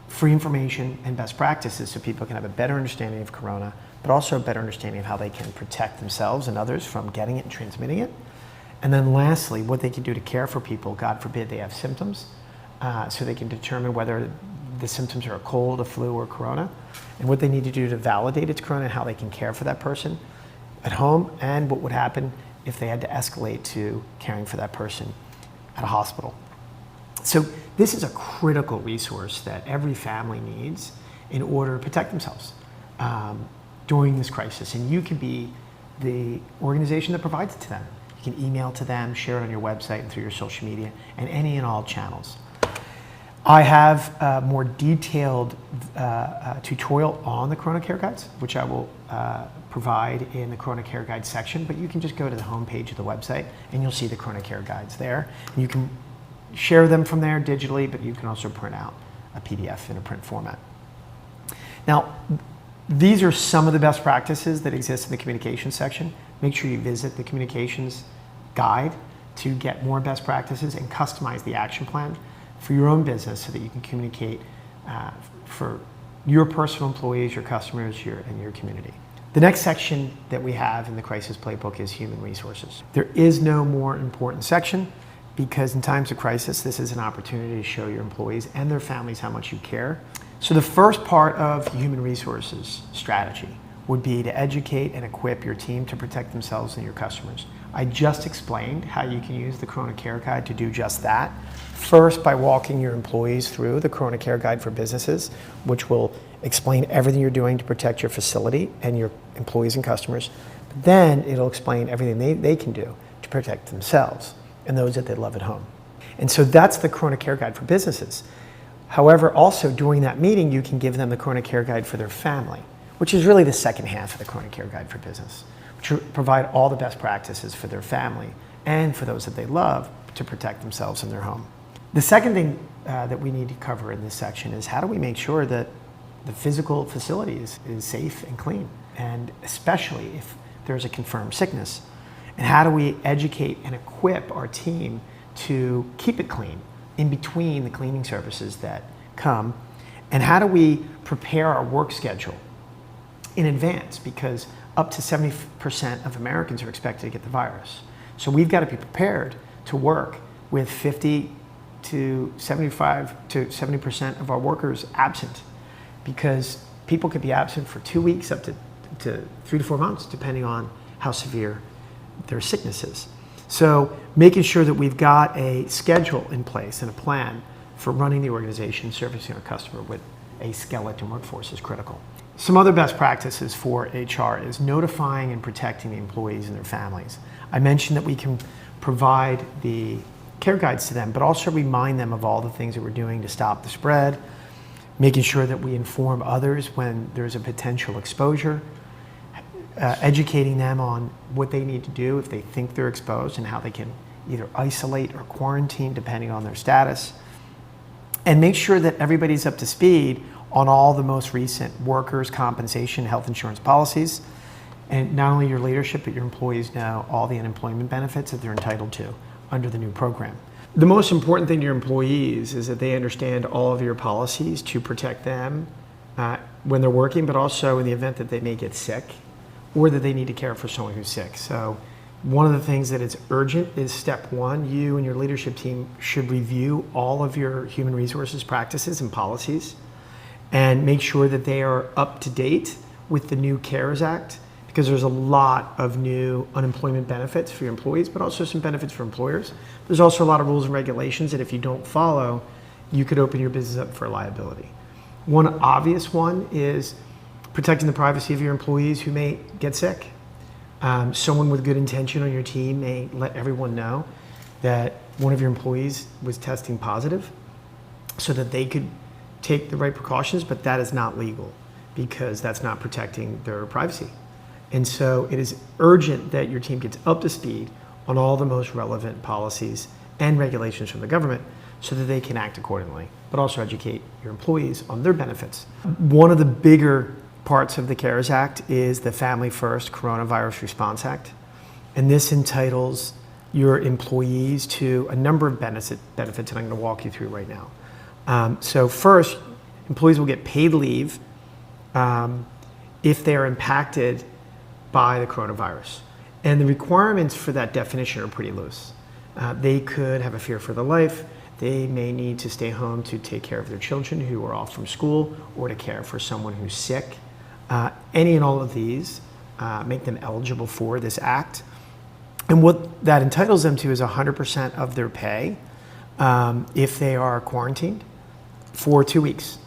free information and best practices so people can have a better understanding of Corona, but also a better understanding of how they can protect themselves and others from getting it and transmitting it. And then lastly, what they can do to care for people, God forbid they have symptoms, so they can determine whether the symptoms are a cold, a flu, or Corona, and what they need to do to validate it's Corona and how they can care for that person at home, and what would happen if they had to escalate to caring for that person at a hospital. So this is a critical resource that every family needs in order to protect themselves during this crisis. And you can be the organization that provides it to them. You can email to them, share it on your website and through your social media, and any and all channels. I have a more detailed tutorial on the Corona Care Guides, which I will provide in the Corona Care Guide section, but you can just go to the homepage of the website and you'll see the Corona Care Guides there. And you can share them from there digitally, but you can also print out a PDF in a print format. Now, these are some of the best practices that exist in the communications section. Make sure you visit the communications guide to get more best practices and customize the action plan for your own business so that you can communicate for your personal employees, your customers, and your community. The next section that we have in the Crisis Playbook is human resources. There is no more important section because in times of crisis, this is an opportunity to show your employees and their families how much you care. So the first part of human resources strategy would be to educate and equip your team to protect themselves and your customers. I just explained how you can use the Corona Care Guide to do just that. First, by walking your employees through the Corona Care Guide for Businesses, which will explain everything you're doing to protect your facility and your employees and customers. But then it'll explain everything they can do to protect themselves and those that they love at home. And so that's the Corona Care Guide for Businesses. However, also during that meeting, you can give them the Corona Care Guide for their family, which is really the second half of the Corona Care Guide for Business, which provide all the best practices for their family and for those that they love to protect themselves in their home. The second thing that we need to cover in this section is how do we make sure that the physical facility is safe and clean, and especially if there's a confirmed sickness. And how do we educate and equip our team to keep it clean in between the cleaning services that come? And how do we prepare our work schedule in advance? Because up to 70% of Americans are expected to get the virus. So we've got to be prepared to work with 50 to 75 to 70% of our workers absent, because people could be absent for 2 weeks up to 3 to 4 months, depending on how severe their sickness is. So making sure that we've got a schedule in place and a plan for running the organization, servicing our customer with a skeleton workforce is critical. Some other best practices for HR is notifying and protecting the employees and their families. I mentioned that we can provide the care guides to them, but also remind them of all the things that we're doing to stop the spread, making sure that we inform others when there's a potential exposure, educating them on what they need to do if they think they're exposed and how they can either isolate or quarantine depending on their status, and make sure that everybody's up to speed on all the most recent workers' compensation, health insurance policies, and not only your leadership, but your employees know all the unemployment benefits that they're entitled to under the new program. The most important thing to your employees is that they understand all of your policies to protect them when they're working, but also in the event that they may get sick or that they need to care for someone who's sick. So one of the things that is urgent is step one, you and your leadership team should review all of your human resources practices and policies and make sure that they are up to date with the new CARES Act, because there's a lot of new unemployment benefits for your employees, but also some benefits for employers. There's also a lot of rules and regulations that if you don't follow, you could open your business up for liability. One obvious one is protecting the privacy of your employees who may get sick. Someone with good intention on your team may let everyone know that one of your employees was testing positive so that they could take the right precautions, but that is not legal because that's not protecting their privacy. And so it is urgent that your team gets up to speed on all the most relevant policies and regulations from the government so that they can act accordingly, but also educate your employees on their benefits. One of the bigger parts of the CARES Act is the Family First Coronavirus Response Act. And this entitles your employees to a number of benefits that I'm going to walk you through right now. So first, employees will get paid leave if they are impacted by the coronavirus. And the requirements for that definition are pretty loose. They could have a fear for their life. They may need to stay home to take care of their children who are off from school or to care for someone who's sick. Any and all of these make them eligible for this act. And what that entitles them to is 100% of their pay if they are quarantined for 2 weeks.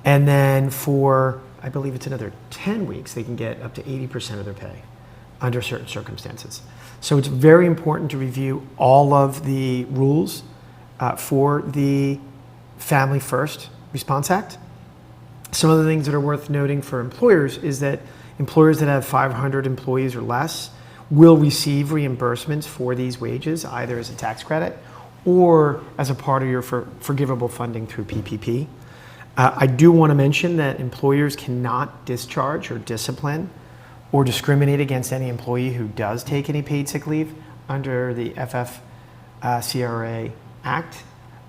And then for, I believe it's another 10 weeks, they can get up to 80% of their pay under certain circumstances. So it's very important to review all of the rules for the Family First Response Act. Some of the things that are worth noting for employers is that employers that have 500 employees or less will receive reimbursements for these wages, either as a tax credit or as a part of your forgivable funding through PPP. I do want to mention that employers cannot discharge or discipline or discriminate against any employee who does take any paid sick leave under the FFCRA Act.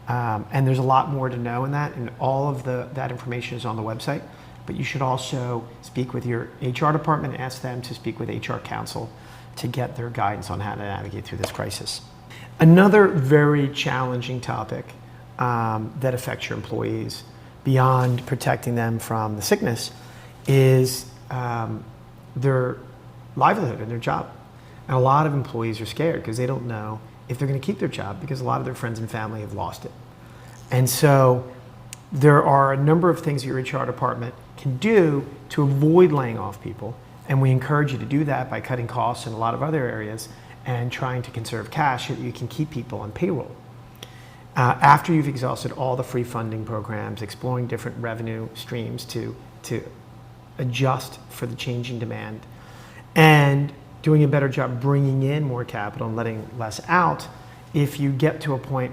And there's a lot more to know in that, and all of that information is on the website. But you should also speak with your HR department and ask them to speak with HR counsel to get their guidance on how to navigate through this crisis. Another very challenging topic that affects your employees beyond protecting them from the sickness is their livelihood and their job. And a lot of employees are scared because they don't know if they're going to keep their job because a lot of their friends and family have lost it. And so there are a number of things your HR department can do to avoid laying off people. And we encourage you to do that by cutting costs in a lot of other areas and trying to conserve cash so that you can keep people on payroll. After you've exhausted all the free funding programs, exploring different revenue streams to adjust for the changing demand, and doing a better job bringing in more capital and letting less out, if you get to a point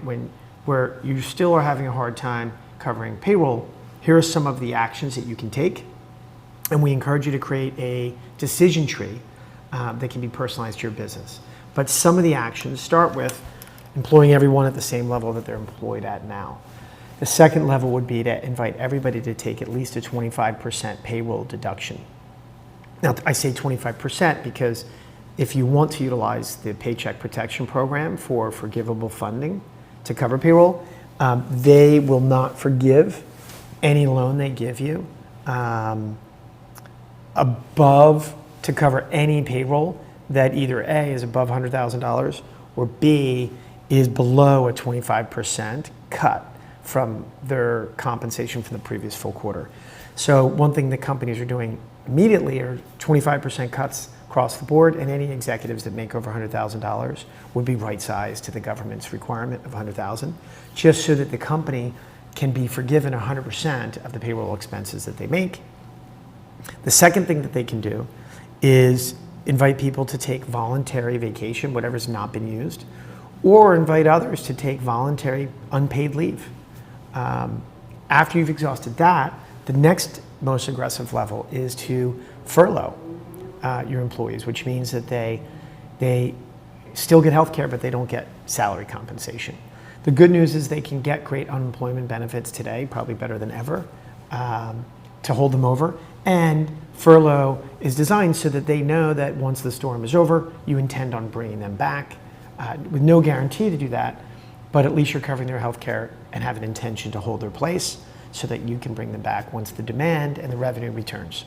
where you still are having a hard time covering payroll, here are some of the actions that you can take. And we encourage you to create a decision tree that can be personalized to your business. But some of the actions start with employing everyone at the same level that they're employed at now. The second level would be to invite everybody to take at least a 25% payroll deduction. Now, I say 25% because if you want to utilize the Paycheck Protection Program for forgivable funding to cover payroll, they will not forgive any loan they give you above to cover any payroll that either A is above $100,000 or B, is below a 25% cut from their compensation from the previous full quarter. So one thing that companies are doing immediately are 25% cuts across the board, and any executives that make over $100,000 would be right-sized to the government's requirement of $100,000, just so that the company can be forgiven 100% of the payroll expenses that they make. The second thing that they can do is invite people to take voluntary vacation, whatever's not been used, or invite others to take voluntary unpaid leave. After you've exhausted that, the next most aggressive level is to furlough your employees, which means that they still get health care, but they don't get salary compensation. The good news is they can get great unemployment benefits today, probably better than ever, to hold them over. And furlough is designed so that they know that once the storm is over, you intend on bringing them back, with no guarantee to do that, but at least you're covering their health care and have an intention to hold their place so that you can bring them back once the demand and the revenue returns.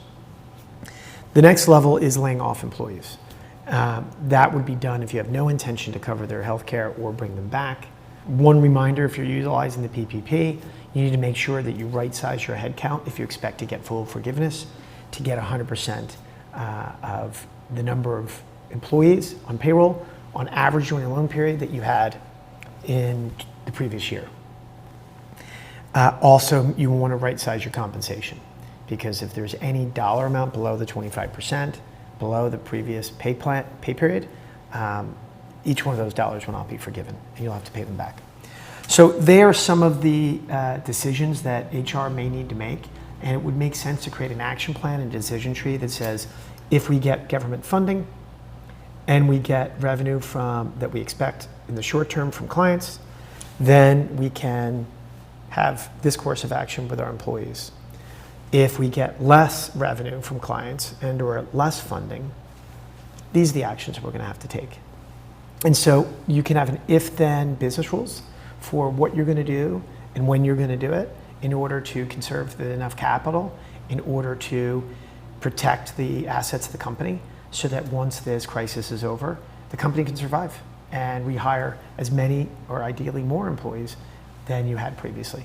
The next level is laying off employees. That would be done if you have no intention to cover their health care or bring them back. One reminder, if you're utilizing the PPP, you need to make sure that you right-size your headcount if you expect to get full forgiveness to get 100% of the number of employees on payroll on average during the loan period that you had in the previous year. Also, you want to right-size your compensation, because if there's any dollar amount below the 25%, below the previous pay period, each one of those dollars will not be forgiven, and you'll have to pay them back. So there are some of the decisions that HR may need to make, and it would make sense to create an action plan and decision tree that says, if we get government funding and we get revenue that we expect in the short term from clients, then we can have this course of action with our employees. If we get less revenue from clients and or less funding, these are the actions we're going to have to take. And so you can have an if-then business rules for what you're going to do and when you're going to do it in order to conserve enough capital, in order to protect the assets of the company, so that once this crisis is over, the company can survive and rehire as many or ideally more employees than you had previously.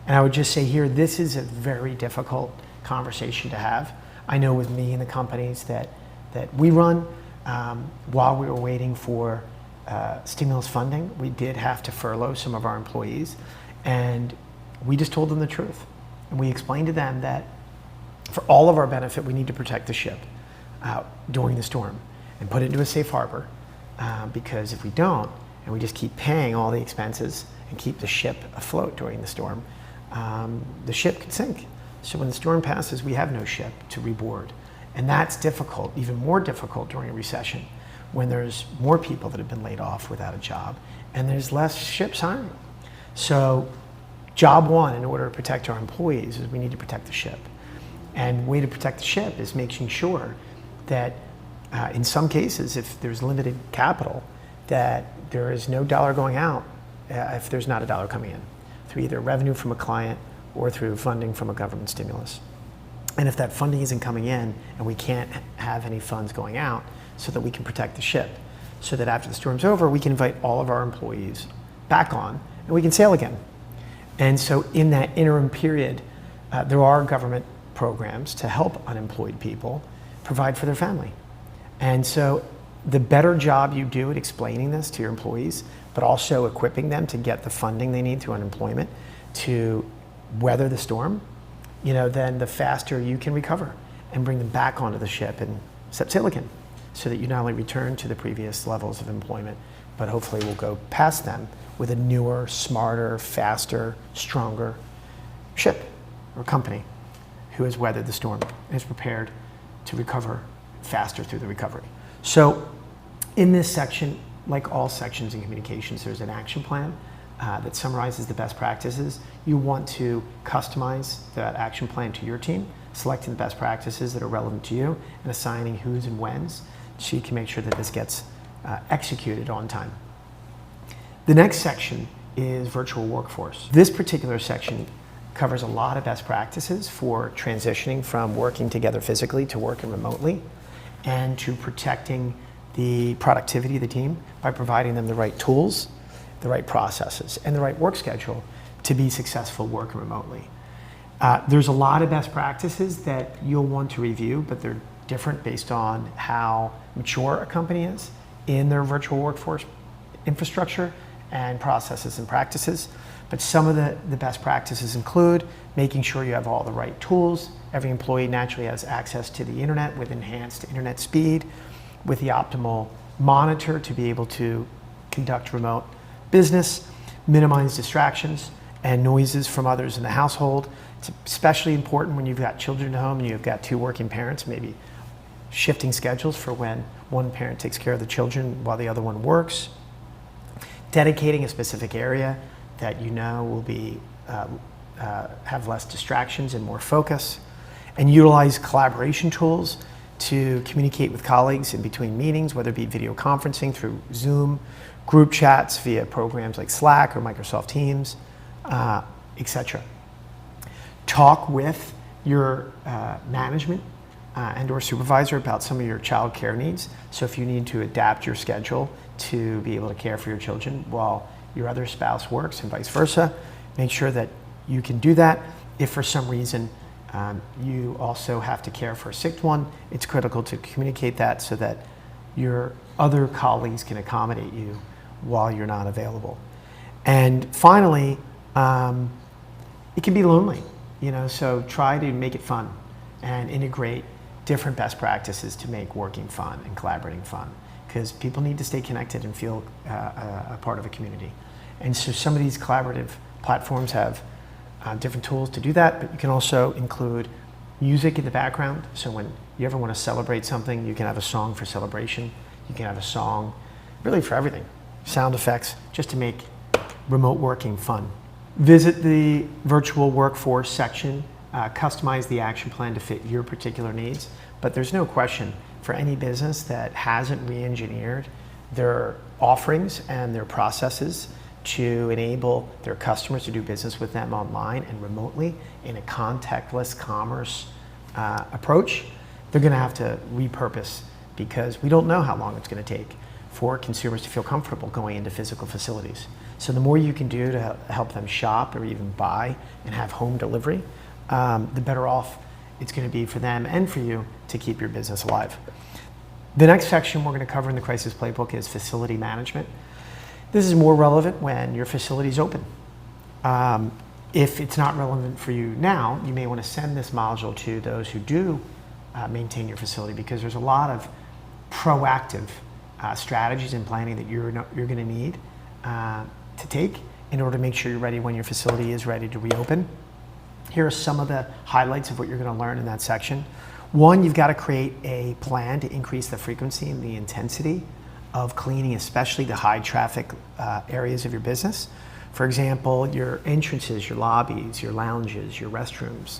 And I would just say here, this is a very difficult conversation to have. I know with me and the companies that we run, while we were waiting for stimulus funding, we did have to furlough some of our employees, and we just told them the truth. And we explained to them that for all of our benefit, we need to protect the ship during the storm and put it into a safe harbor, because if we don't, and we just keep paying all the expenses and keep the ship afloat during the storm, the ship could sink. So when the storm passes, we have no ship to reboard. And that's difficult, even more difficult during a recession, when there's more people that have been laid off without a job and there's less ships hiring. So job one, in order to protect our employees, is we need to protect the ship. And the way to protect the ship is making sure that in some cases, if there's limited capital, that there is no dollar going out if there's not a dollar coming in, through either revenue from a client or through funding from a government stimulus. And if that funding isn't coming in and we can't have any funds going out, so that we can protect the ship, so that after the storm's over, we can invite all of our employees back on and we can sail again. And so in that interim period, there are government programs to help unemployed people provide for their family. And so the better job you do at explaining this to your employees, but also equipping them to get the funding they need through unemployment to weather the storm, then the faster you can recover and bring them back onto the ship and set sail again, so that you not only return to the previous levels of employment, but hopefully will go past them with a newer, smarter, faster, stronger ship or company who has weathered the storm and is prepared to recover faster through the recovery. So in this section, like all sections in communications, there's an action plan that summarizes the best practices. You want to customize that action plan to your team, selecting the best practices that are relevant to you and assigning who's and when's, so you can make sure that this gets executed on time. The next section is virtual workforce. This particular section covers a lot of best practices for transitioning from working together physically to working remotely, and to protecting the productivity of the team by providing them the right tools, the right processes, and the right work schedule to be successful working remotely. There's a lot of best practices that you'll want to review, but they're different based on how mature a company is in their virtual workforce infrastructure and processes and practices. But some of the best practices include making sure you have all the right tools. Every employee naturally has access to the internet with enhanced internet speed, with the optimal monitor to be able to conduct remote business, minimize distractions and noises from others in the household. It's especially important when you've got children at home and you've got two working parents, maybe shifting schedules for when one parent takes care of the children while the other one works. Dedicating a specific area that you know will be have less distractions and more focus, and utilize collaboration tools to communicate with colleagues in between meetings, whether it be video conferencing through Zoom, group chats via programs like Slack or Microsoft Teams, etc. Talk with your management and or supervisor about some of your child care needs. So if you need to adapt your schedule to be able to care for your children while your other spouse works and vice versa, make sure that you can do that. If for some reason you also have to care for a sick one, it's critical to communicate that so that your other colleagues can accommodate you while you're not available. And finally, it can be lonely, so try to make it fun and integrate different best practices to make working fun and collaborating fun, because people need to stay connected and feel a part of a community. And so some of these collaborative platforms have different tools to do that, but you can also include music in the background. So when you ever want to celebrate something, you can have a song for celebration. You can have a song really for everything. Sound effects, just to make remote working fun. Visit the virtual workforce section, customize the action plan to fit your particular needs. But there's no question for any business that hasn't re-engineered their offerings and their processes to enable their customers to do business with them online and remotely in a contactless commerce approach, they're going to have to repurpose, because we don't know how long it's going to take for consumers to feel comfortable going into physical facilities. So the more you can do to help them shop or even buy and have home delivery, the better off it's going to be for them and for you to keep your business alive. The next section we're going to cover in the Crisis Playbook is facility management. This is more relevant when your facility is open. If it's not relevant for you now, you may want to send this module to those who do maintain your facility, because there's a lot of proactive strategies and planning that you're going to need to take in order to make sure you're ready when your facility is ready to reopen. Here are some of the highlights of what you're going to learn in that section. One, you've got to create a plan to increase the frequency and the intensity of cleaning, especially the high traffic areas of your business. For example, your entrances, your lobbies, your lounges, your restrooms,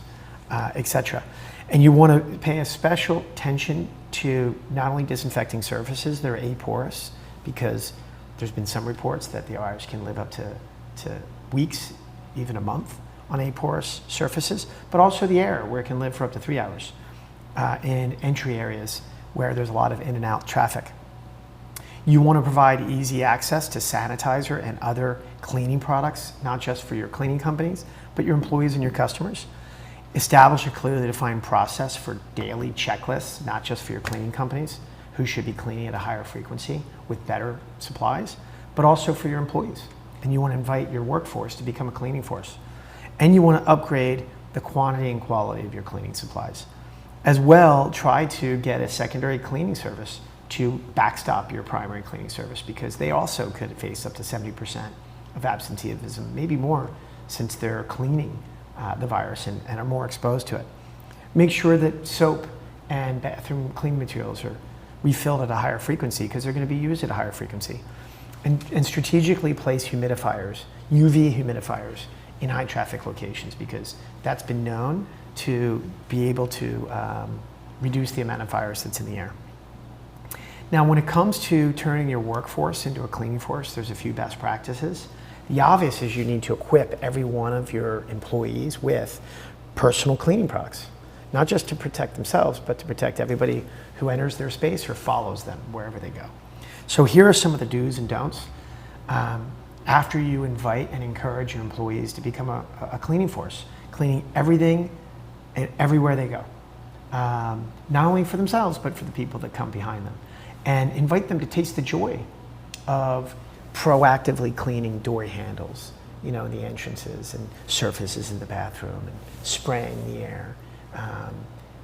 etc. And you want to pay a special attention to not only disinfecting surfaces that are aporous, because there's been some reports that the virus can live up to weeks, even a month, on aporous surfaces, but also the air, where it can live for up to 3 hours in entry areas where there's a lot of in and out traffic. You want to provide easy access to sanitizer and other cleaning products, not just for your cleaning companies, but your employees and your customers. Establish a clearly defined process for daily checklists, not just for your cleaning companies, who should be cleaning at a higher frequency with better supplies, but also for your employees. And you want to invite your workforce to become a cleaning force. And you want to upgrade the quantity and quality of your cleaning supplies. As well, try to get a secondary cleaning service to backstop your primary cleaning service, because they also could face up to 70% of absenteeism, maybe more, since they're cleaning the virus and are more exposed to it. Make sure that soap and bathroom cleaning materials are refilled at a higher frequency, because they're going to be used at a higher frequency. And strategically place humidifiers, UV humidifiers, in high traffic locations, because that's been known to be able to reduce the amount of virus that's in the air. Now, when it comes to turning your workforce into a cleaning force, there's a few best practices. The obvious is you need to equip every one of your employees with personal cleaning products. not just to protect themselves, but to protect everybody who enters their space or follows them wherever they go. So here are some of the do's and don'ts. After you invite and encourage your employees to become a cleaning force, cleaning everything and everywhere they go, not only for themselves, but for the people that come behind them. And invite them to taste the joy of proactively cleaning door handles, in the entrances and surfaces in the bathroom, and spraying the air.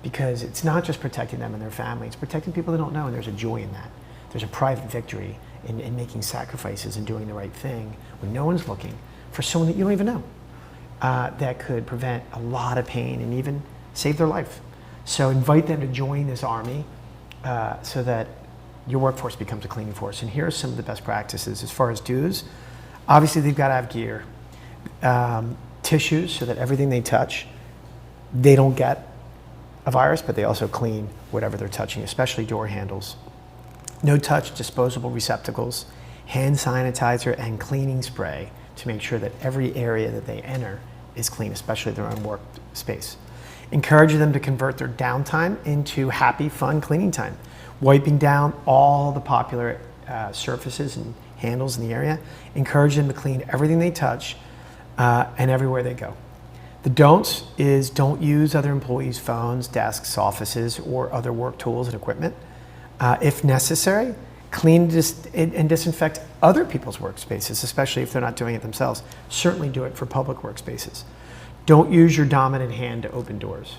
Because it's not just protecting them and their family, it's protecting people they don't know, and there's a joy in that. There's a private victory in making sacrifices and doing the right thing when no one's looking for someone that you don't even know, that could prevent a lot of pain and even save their life. So invite them to join this army so that your workforce becomes a cleaning force. And here are some of the best practices as far as do's. Obviously, they've got to have gear, tissues, so that everything they touch, they don't get a virus, but they also clean whatever they're touching, especially door handles. No touch disposable receptacles, hand sanitizer, and cleaning spray to make sure that every area that they enter is clean, especially their own work space. Encourage them to convert their downtime into happy, fun cleaning time, wiping down all the popular surfaces and handles in the area. Encourage them to clean everything they touch and everywhere they go. The don'ts is don't use other employees' phones, desks, offices, or other work tools and equipment. If necessary, clean and disinfect other people's workspaces, especially if they're not doing it themselves. Certainly do it for public workspaces. Don't use your dominant hand to open doors.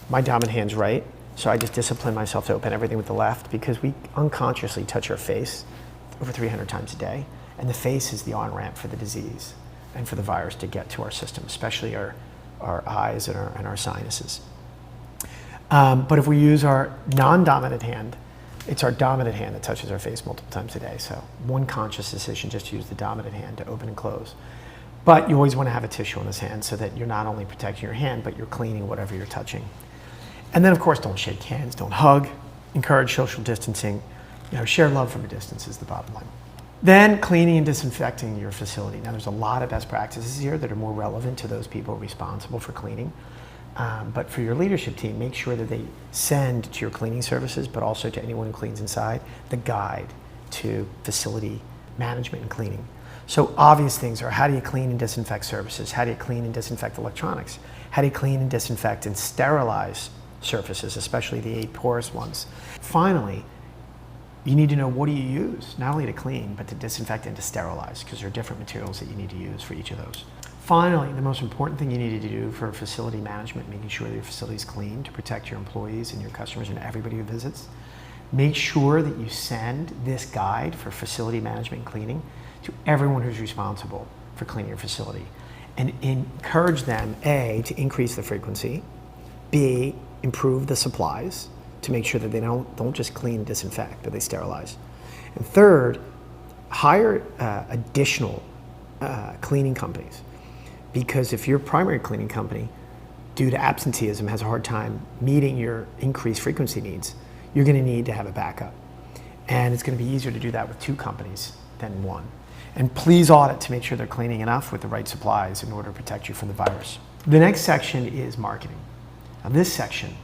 My dominant hand's right, so I just discipline myself to open everything with the left, because we unconsciously touch our face over 300 times a day, and the face is the on-ramp for the disease and for the virus to get to our system, especially our eyes and our sinuses. But if we use our non-dominant hand, it's our dominant hand that touches our face multiple times a day. So one conscious decision, just to use the dominant hand to open and close. But you always want to have a tissue on this hand so that you're not only protecting your hand, but you're cleaning whatever you're touching. And then, of course, don't shake hands, don't hug, encourage social distancing, share love from a distance is the bottom line. Then cleaning and disinfecting your facility. Now, there's a lot of best practices here that are more relevant to those people responsible for cleaning. But for your leadership team, make sure that they send to your cleaning services, but also to anyone who cleans inside, the guide to facility management and cleaning. So obvious things are, how do you clean and disinfect surfaces? How do you clean and disinfect electronics? How do you clean and disinfect and sterilize surfaces, especially the 8 porous ones? Finally, you need to know, what do you use, not only to clean, but to disinfect and to sterilize, because there are different materials that you need to use for each of those. Finally, the most important thing you need to do for facility management, making sure that your facility is clean to protect your employees and your customers and everybody who visits, make sure that you send this guide for facility management and cleaning to everyone who's responsible for cleaning your facility, and encourage them, A, to increase the frequency, B, improve the supplies to make sure that they don't just clean and disinfect, but they sterilize. And third, hire additional cleaning companies. Because if your primary cleaning company, due to absenteeism, has a hard time meeting your increased frequency needs, you're going to need to have a backup. And it's going to be easier to do that with 2 companies than 1. And please audit to make sure they're cleaning enough with the right supplies in order to protect you from the virus. The next section is marketing. Now, this section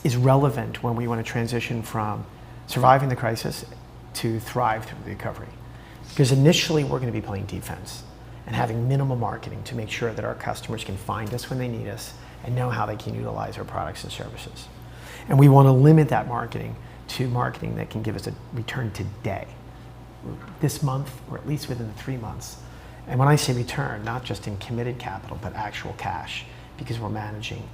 is relevant when we want to transition from surviving the crisis to thrive through the recovery. Because initially we're going to be playing defense and having minimal marketing to make sure that our customers can find us when they need us and know how they can utilize our products and services. And we want to limit that marketing to marketing that can give us a return today, this month, or at least within the 3 months. And when I say return, not just in committed capital, but actual cash, because we're managing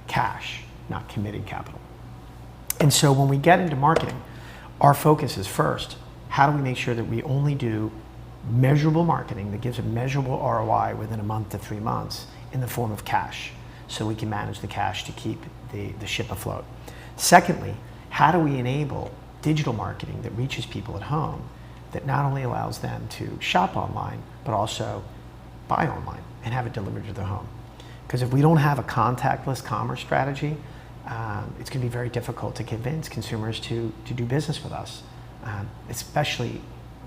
cash, not committed capital. And so when we get into marketing, our focus is first, how do we make sure that we only do measurable marketing that gives a measurable ROI within a month to 3 months in the form of cash, so we can manage the cash to keep the ship afloat. Secondly, how do we enable digital marketing that reaches people at home, that not only allows them to shop online, but also buy online and have it delivered to their home? Because if we don't have a contactless commerce strategy, it's going to be very difficult to convince consumers to do business with us, especially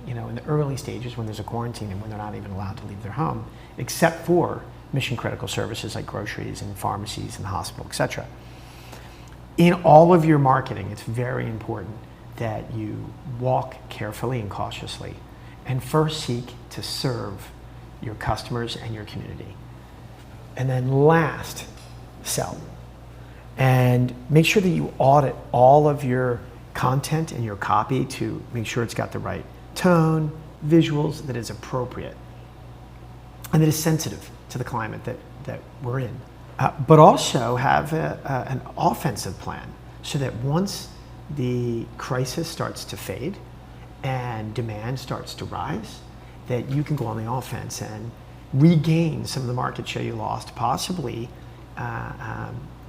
in the early stages when there's a quarantine and when they're not even allowed to leave their home, except for mission critical services like groceries and pharmacies and hospital, etc. In all of your marketing, it's very important that you walk carefully and cautiously and first seek to serve your customers and your community. And then last, sell. And make sure that you audit all of your content and your copy to make sure it's got the right tone, visuals, that is appropriate, and that is sensitive to the climate that we're in. But also have an offensive plan so that once the crisis starts to fade and demand starts to rise, that you can go on the offense and regain some of the market share you lost, possibly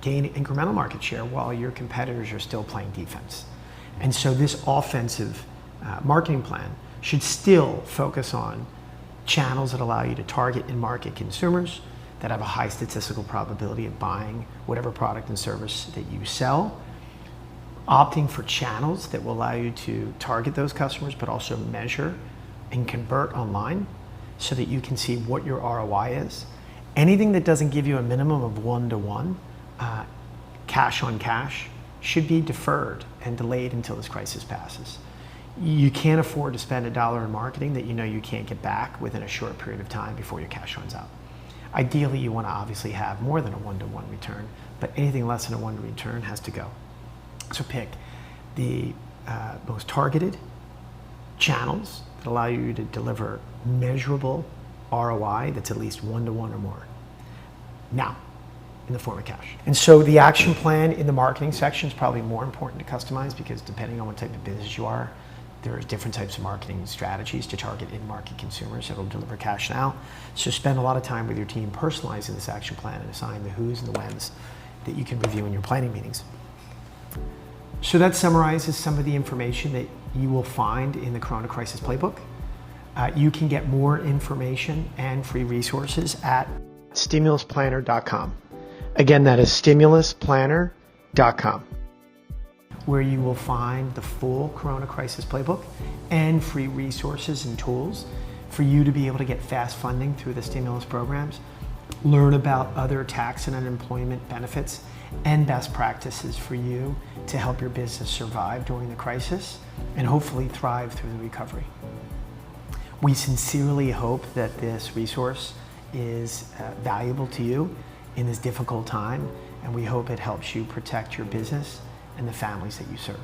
gain incremental market share while your competitors are still playing defense. And so this offensive marketing plan should still focus on channels that allow you to target and market consumers that have a high statistical probability of buying whatever product and service that you sell, opting for channels that will allow you to target those customers but also measure and convert online so that you can see what your ROI is. Anything that doesn't give you a minimum of 1-to-1 cash on cash should be deferred and delayed until this crisis passes. You can't afford to spend $1 in marketing that you know you can't get back within a short period of time before your cash runs out. Ideally, you want to obviously have more than a 1-to-1 return, but anything less than a 1 return has to go. So pick the most targeted channels that allow you to deliver measurable ROI that's at least 1-to-1 or more. Now, in the form of cash. And so the action plan in the marketing section is probably more important to customize because depending on what type of business you are, there are different types of marketing strategies to target in-market consumers that will deliver cash now. So spend a lot of time with your team personalizing this action plan and assign the who's and the when's that you can review in your planning meetings. So that summarizes some of the information that you will find in the Corona Crisis Playbook. You can get more information and free resources at stimulusplanner.com. Again, that is stimulusplanner.com, where you will find the full Corona Crisis Playbook and free resources and tools for you to be able to get fast funding through the stimulus programs, learn about other tax and unemployment benefits and best practices for you to help your business survive during the crisis and hopefully thrive through the recovery. We sincerely hope that this resource is valuable to you in this difficult time, and we hope it helps you protect your business and the families that you serve.